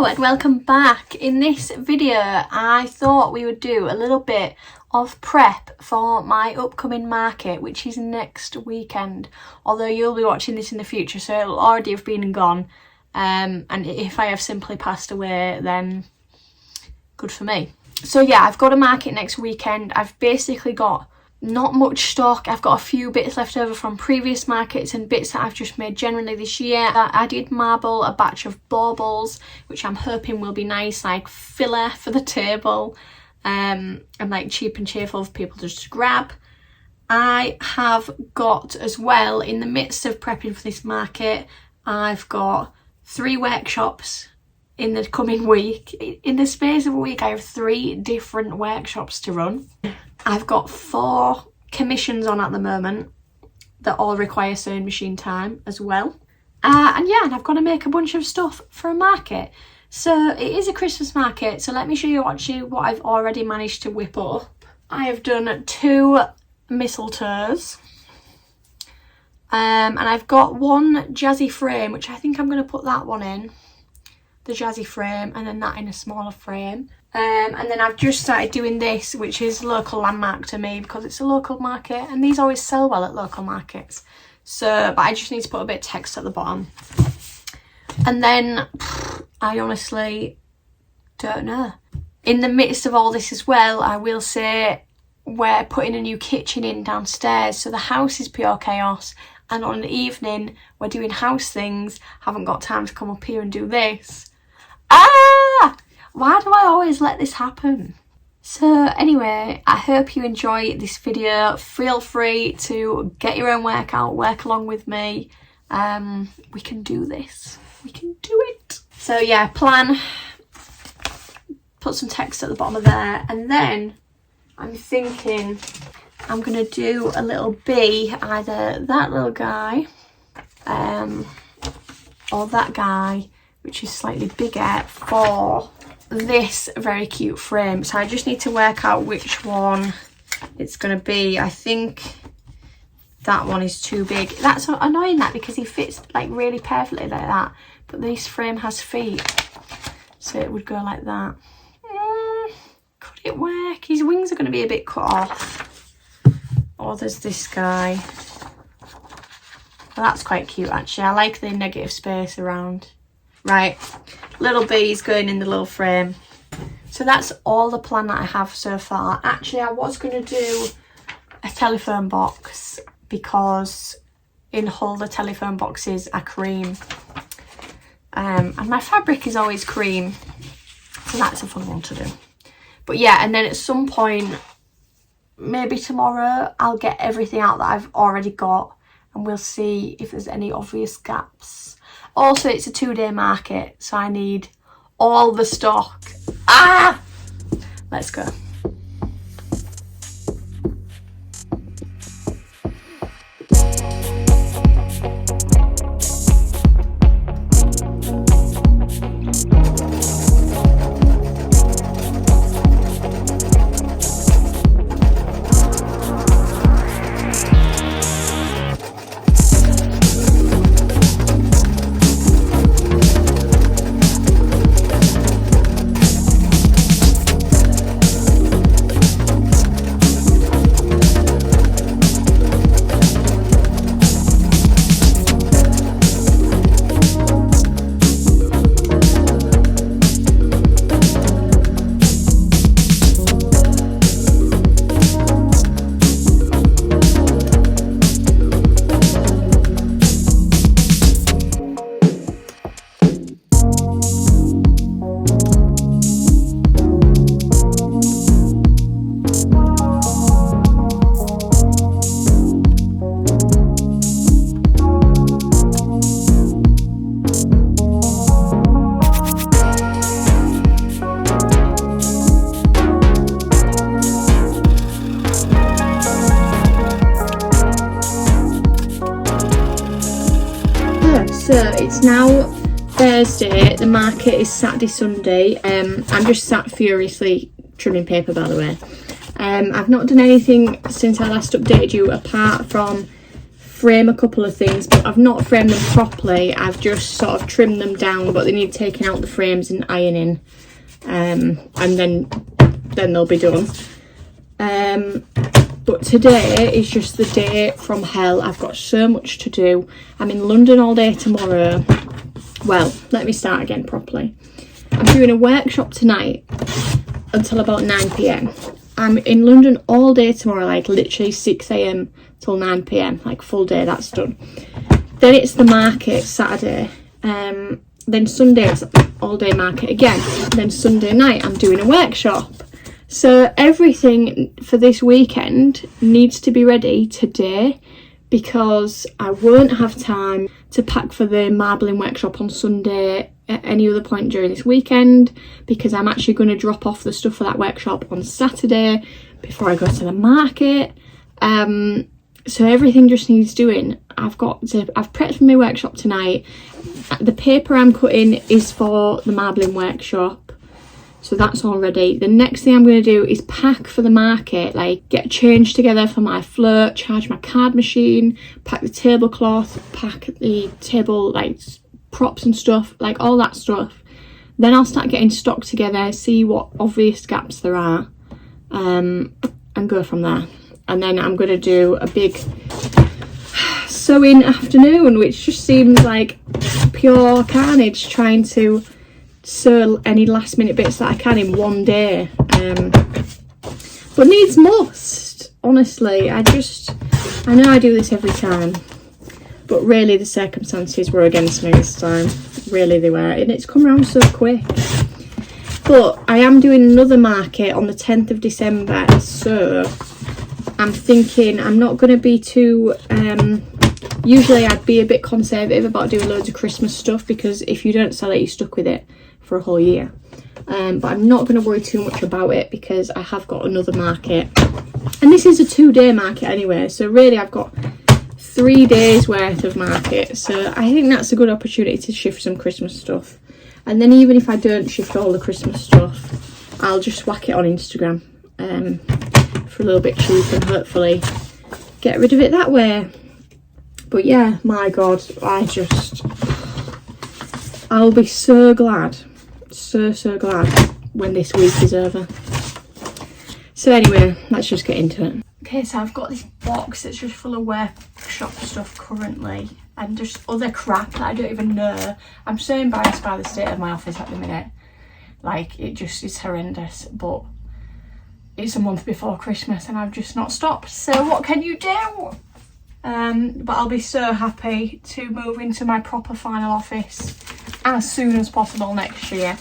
and welcome back. In this video I thought we would do a little bit of prep for my upcoming market, which is next weekend, although you'll be watching this in the future so it'll already have been and gone, and if I have simply passed away then good for me. So yeah, I've got a market next weekend. I've basically got not much stock. I've got a few bits left over from previous markets and bits that I've just made generally this year. I did marble a batch of baubles, which I'm hoping will be nice, like filler for the table, and like cheap and cheerful for people just to grab. I have got as well, in the midst of prepping for this market, I've got 3 workshops in the coming week. In the space of a week I have 3 different workshops to run. I've got 4 commissions on at the moment that all require sewing machine time as well. And I've got to make a bunch of stuff for a market. So it is a Christmas market, so let me show you what I've already managed to whip up. I have done 2 mistletoes. And I've got 1 jazzy frame, which I think I'm going to put that one in. The jazzy frame, and then that in a smaller frame. And then I've just started doing this, which is local landmark to me because it's a local market and these always sell well at local markets. So, but I just need to put a bit of text at the bottom. And then I honestly don't know. In the midst of all this as well, I will say we're putting a new kitchen in downstairs, so the house is pure chaos. And on an evening we're doing house things, haven't got time to come up here and do this. Why do I always let this happen? So anyway, I hope you enjoy this video. Feel free to get your own workout, work along with me. We can do this. We can do it. So yeah, plan. Put some text at the bottom of there. And then I'm thinking I'm going to do a little bee, either that little guy or that guy, which is slightly bigger, for this very cute frame. So I just need to work out which one it's going to be. I think that one is too big. That's annoying, that, because he fits like really perfectly like that, but this frame has feet, so it would go like that. Could it work? His wings are going to be a bit cut off. Or there's this guy. Well, that's quite cute actually. I like the negative space around. Right, little bees going in the little frame. So that's all the plan that I have so far. Actually, I was going to do a telephone box because in Hull the telephone boxes are cream. And my fabric is always cream. So that's a fun one to do. But yeah, and then at some point, maybe tomorrow, I'll get everything out that I've already got and we'll see if there's any obvious gaps. Also, it's a 2-day market, so I need all the stock. Let's go. So it's now Thursday, the market is Saturday, Sunday. I'm just sat furiously trimming paper, by the way. I've not done anything since I last updated you apart from frame a couple of things, but I've not framed them properly. I've just sort of trimmed them down, but they need taking out the frames and ironing, and then they'll be done. But today is just the day from hell. I've got so much to do. I'm in London all day tomorrow. Well, let me start again properly. I'm doing a workshop tonight until about 9 p.m. I'm in London all day tomorrow, like literally 6 a.m. till 9 p.m, like full day, that's done. Then it's the market Saturday. Then Sunday it's all day market again. Then Sunday night I'm doing a workshop. So everything for this weekend needs to be ready today, because I won't have time to pack for the marbling workshop on Sunday at any other point during this weekend, because I'm actually going to drop off the stuff for that workshop on Saturday before I go to the market. So everything just needs doing. I've prepped for my workshop tonight. The paper I'm cutting is for the marbling workshop, so that's all ready. The next thing I'm going to do is pack for the market, like get change together for my float, charge my card machine, pack the tablecloth, pack the table like props and stuff, like all that stuff. Then I'll start getting stock together, see what obvious gaps there are, and go from there. And then I'm going to do a big sewing afternoon, which just seems like pure carnage, trying to sew any last minute bits that I can in one day. But needs must, honestly. I know I do this every time, but really the circumstances were against me this time. Really they were, and it's come around so quick. But I am doing another market on the 10th of December, so I'm thinking I'm not going to be too usually I'd be a bit conservative about doing loads of Christmas stuff, because if you don't sell it you're stuck with it for a whole year. But I'm not going to worry too much about it, because I have got another market, and this is a 2-day market anyway, so really I've got 3 days worth of market. So I think that's a good opportunity to shift some Christmas stuff. And then even if I don't shift all the Christmas stuff, I'll just whack it on Instagram for a little bit cheap, and hopefully get rid of it that way. But yeah, my God, I'll be so glad, so glad when this week is over. So anyway, let's just get into it. Okay, so I've got this box that's just full of workshop stuff currently, and just other crap that I don't even know. I'm so embarrassed by the state of my office at the minute. Like, it just is horrendous, but it's a month before Christmas and I've just not stopped. So what can you do? But I'll be so happy to move into my proper final office as soon as possible next year.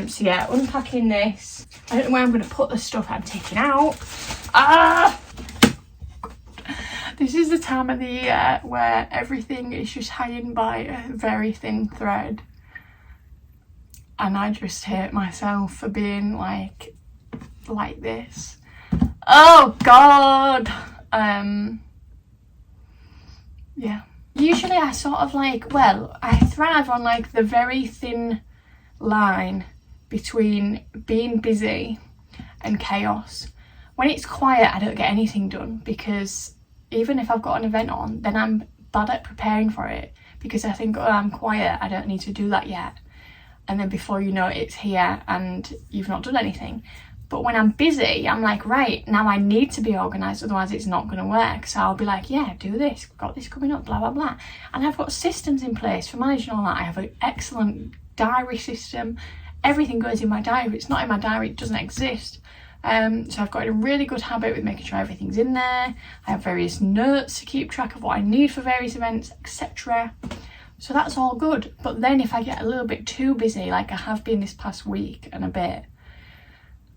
So yeah, unpacking this. I don't know where I'm going to put the stuff I'm taking out. This is the time of the year where everything is just hanging by a very thin thread, and I just hate myself for being like this. Oh God. Yeah, usually I sort of like, well, I thrive on like the very thin line between being busy and chaos. When it's quiet, I don't get anything done, because even if I've got an event on, then I'm bad at preparing for it, because I think, oh, I'm quiet, I don't need to do that yet. And then before you know it, it's here and you've not done anything. But when I'm busy, I'm like, right, now I need to be organised, otherwise it's not going to work. So I'll be like, yeah, do this, got this coming up, blah, blah, blah. And I've got systems in place for managing all that. I have an excellent diary system. Everything goes in my diary. If it's not in my diary, it doesn't exist. So I've got a really good habit with making sure everything's in there. I have various notes to keep track of what I need for various events, etc. So that's all good. But then if I get a little bit too busy, like I have been this past week and a bit,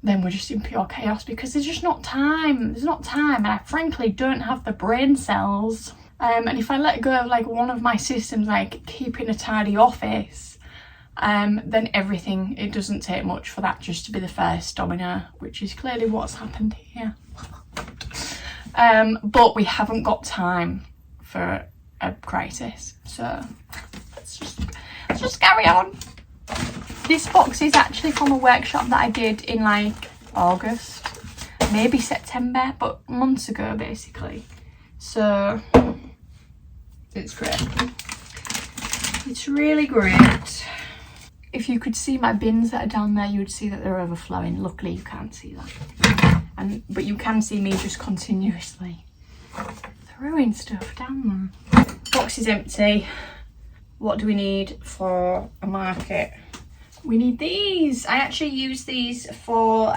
then we're just in pure chaos, because there's just not time. There's not time, and I frankly don't have the brain cells. And if I let go of like one of my systems, like keeping a tidy office, then everything, it doesn't take much for that just to be the first domino, which is clearly what's happened here. But we haven't got time for a crisis, so let's just carry on. This box is actually from a workshop that I did in like August, maybe September, but months ago basically. So it's great. It's really great. If you could see my bins that are down there, you would see that they're overflowing. Luckily you can't see that. But you can see me just continuously throwing stuff down there. Box is empty. What do we need for a market? We need these. I actually use these for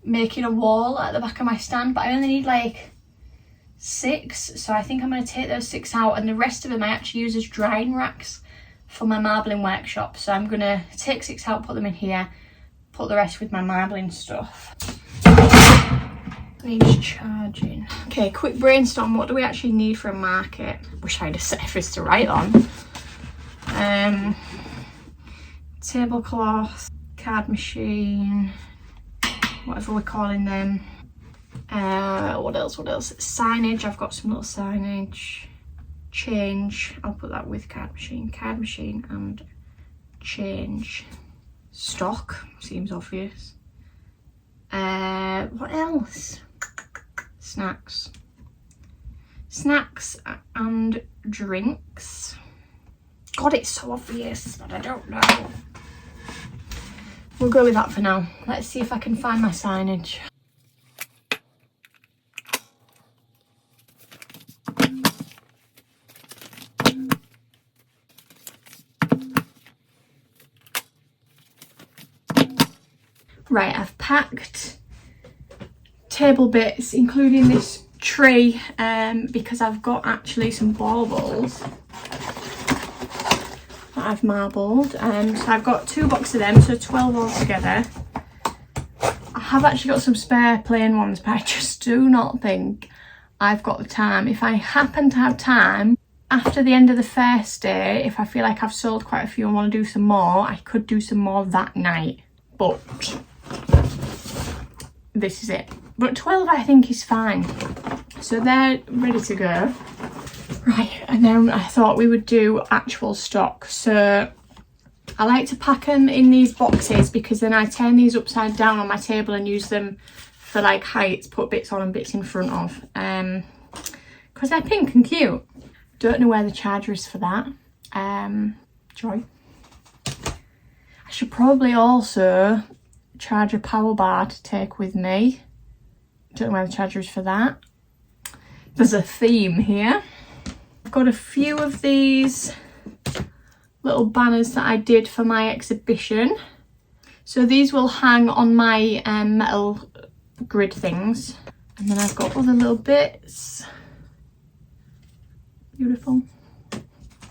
making a wall at the back of my stand, but I only need like 6, so I think I'm going to take those 6 out, and the rest of them I actually use as drying racks for my marbling workshop. So I'm going to take 6 out, put them in here, put the rest with my marbling stuff. Needs charging. Okay, quick brainstorm. What do we actually need for a market? Wish I had a surface to write on. Tablecloth, card machine, whatever we're calling them. What else? Signage. I've got some little signage. Change. I'll put that with card machine and change. Stock seems obvious. What else? Snacks and drinks. God, it's so obvious, but I don't know. We'll go with that for now. Let's see if I can find my signage. Right, I've packed table bits, including this tray, because I've got actually some baubles that I've marbled. So I've got 2 boxes of them, so 12 altogether. I have actually got some spare plain ones, but I just do not think I've got the time. If I happen to have time after the end of the first day, if I feel like I've sold quite a few and want to do some more, I could do some more that night, but this is it. But 12 I think is fine, so they're ready to go. Right, and then I thought we would do actual stock. So I like to pack them in these boxes because then I turn these upside down on my table and use them for like heights, put bits on and bits in front of, because they're pink and cute. Don't know where the charger is for that. Joy. I should probably also charge a power bar to take with me. Don't know where the charger is for that. There's a theme here. I've got a few of these little banners that I did for my exhibition. So these will hang on my metal grid things. And then I've got other little bits. Beautiful.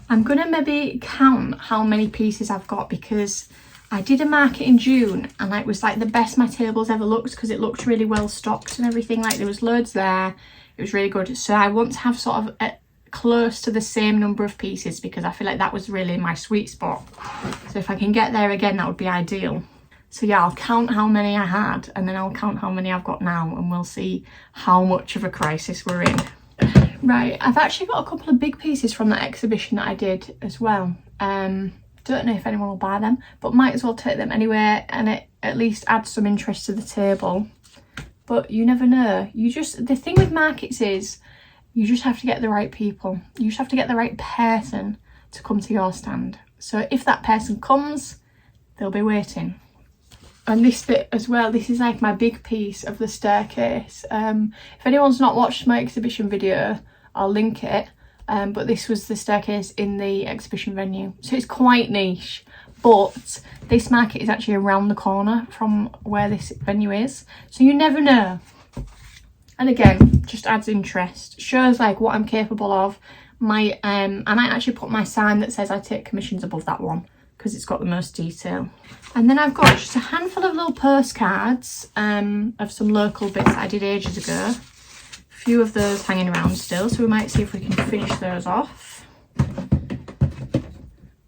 I'm gonna maybe count how many pieces I've got, because I did a market in June and it was like the best my tables ever looked, because it looked really well stocked and everything. Like there was loads there. It was really good. So I want to have sort of close to the same number of pieces, because I feel like that was really my sweet spot. So if I can get there again, that would be ideal. So yeah, I'll count how many I had, and then I'll count how many I've got now, and we'll see how much of a crisis we're in. Right, I've actually got a couple of big pieces from that exhibition that I did as well. Don't know if anyone will buy them, but might as well take them anyway, and it at least adds some interest to the table. But you never know. The thing with markets is you just have to get the right people. You just have to get the right person to come to your stand. So if that person comes, they'll be waiting. And this bit as well, this is like my big piece of the staircase. If anyone's not watched my exhibition video, I'll link it. But this was the staircase in the exhibition venue. So it's quite niche, but this market is actually around the corner from where this venue is. So you never know. And again, just adds interest, shows like what I'm capable of. I might actually put my sign that says I take commissions above that one, because it's got the most detail. And then I've got just a handful of little postcards of some local bits that I did ages ago. A few of those hanging around still, so we might see if we can finish those off.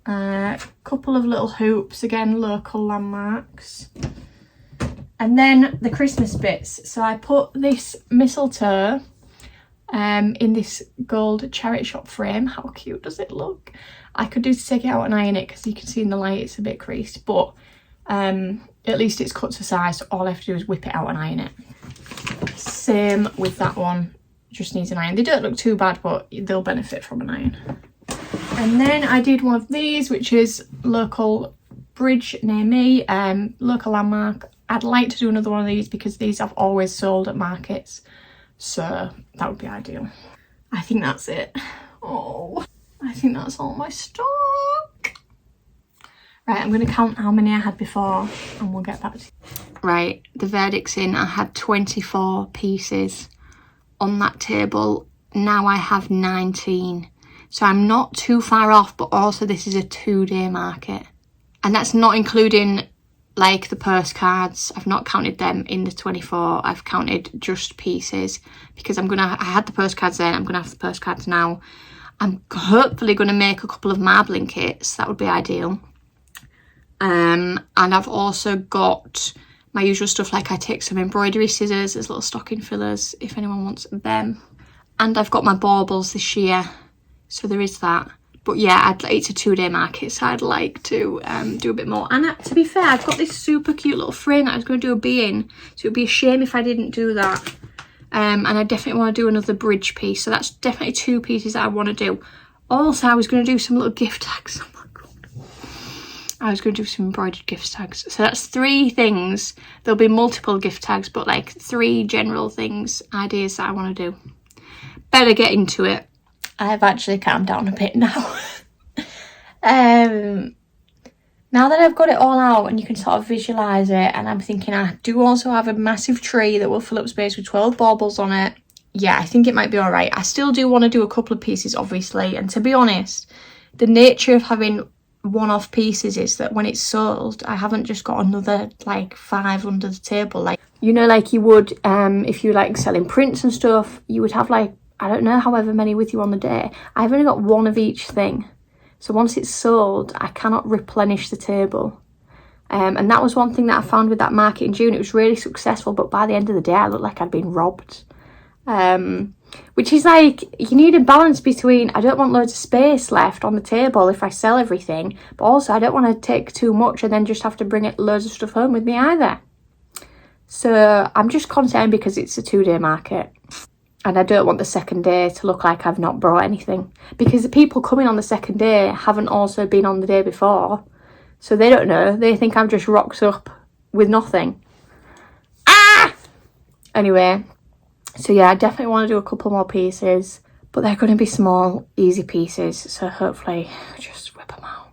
A couple of little hoops, again local landmarks. And then the Christmas bits. So I put this mistletoe in this gold charity shop frame. How cute does it look? I could do to take it out and iron it, because you can see in the light it's a bit creased, but at least it's cut to size, so all I have to do is whip it out and iron it. Same with that one, just needs an iron. They don't look too bad, but they'll benefit from an iron. And then I did one of these, which is local bridge near me, local landmark. I'd like to do another one of these because these I've always sold at markets, so that would be ideal. I think that's it. Oh, I think that's all my stock. Right, I'm going to count how many I had before and we'll get back to you. Right, the verdict's in. I had 24 pieces on that table. Now I have 19. So I'm not too far off, but also this is a 2-day market. And that's not including like the purse cards. I've not counted them in the 24. I've counted just pieces because I had the purse cards then, I'm gonna have the purse cards now. I'm hopefully gonna make a couple of marbling kits. That would be ideal. And I've also got my usual stuff, like I take some embroidery scissors as little stocking fillers if anyone wants them. And I've got my baubles this year, so there is that. But yeah, it's a 2-day market, so I'd like to do a bit more. And to be fair, I've got this super cute little frame that I was going to do a bee in, so it would be a shame if I didn't do that. And I definitely want to do another bridge piece, so that's definitely 2 pieces that I want to do. Also, I was going to do some little gift tags. Oh my god. I was going to do some embroidered gift tags. So that's 3 things. There'll be multiple gift tags, but like 3 general things, ideas that I want to do. Better get into it. I've actually calmed down a bit now. Now that I've got it all out and you can sort of visualise it, and I'm thinking I do also have a massive tree that will fill up space with 12 baubles on it. Yeah, I think it might be alright. I still do want to do a couple of pieces, obviously, and to be honest, the nature of having one-off pieces is that when it's sold, I haven't just got another like 5 under the table. Like, you know, like you would if you like selling prints and stuff, you would have like, I don't know, however many with you on the day. I've only got 1 of each thing. So once it's sold, I cannot replenish the table. And that was one thing that I found with that market in June. It was really successful, but by the end of the day, I looked like I'd been robbed. Which is like, you need a balance between, I don't want loads of space left on the table if I sell everything, but also I don't want to take too much and then just have to bring loads of stuff home with me either. So I'm just concerned because it's a 2-day market. And I don't want the second day to look like I've not brought anything. Because the people coming on the second day haven't also been on the day before. So they don't know. They think I'm just rocked up with nothing. Ah! Anyway. So yeah, I definitely want to do a couple more pieces. But they're going to be small, easy pieces. So hopefully, just whip them out.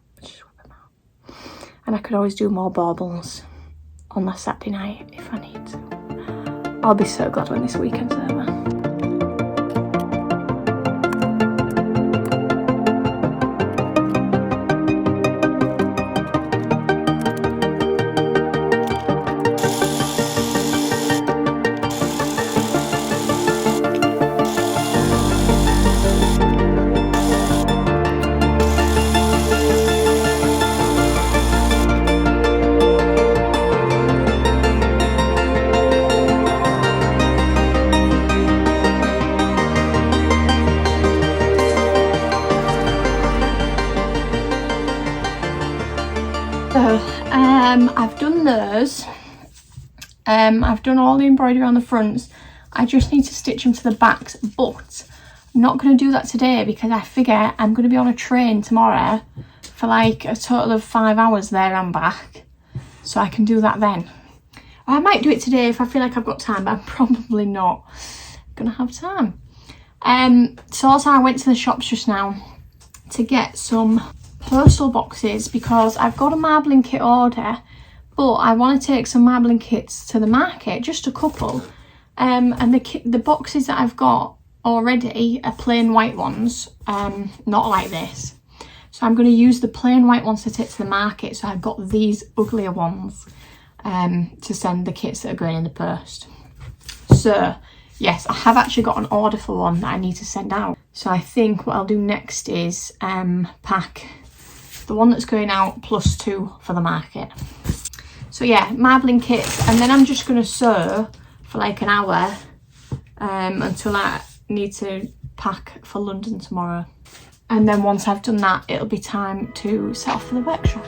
And I could always do more baubles on the Saturday night if I need to. I'll be so glad when this weekend's over. I've done those. I've done all the embroidery on the fronts. I just need to stitch them to the backs, but I'm not going to do that today because I figure I'm going to be on a train tomorrow for like a total of 5 hours there and back, so I can do that then. I might do it today if I feel like I've got time, but I'm probably not going to have time. So also I went to the shops just now to get some postal boxes because I've got a marbling kit order, but I want to take some marbling kits to the market, just a couple. And the boxes that I've got already are plain white ones, not like this. So I'm going to use the plain white ones to take to the market. So I've got these uglier ones to send the kits that are going in the post. So yes, I have actually got an order for one that I need to send out. So I think what I'll do next is pack the one that's going out plus 2 for the market. So yeah, marbling kits, and then I'm just going to sew for like an hour until I need to pack for London tomorrow. And then once I've done that, it'll be time to set off for the workshop.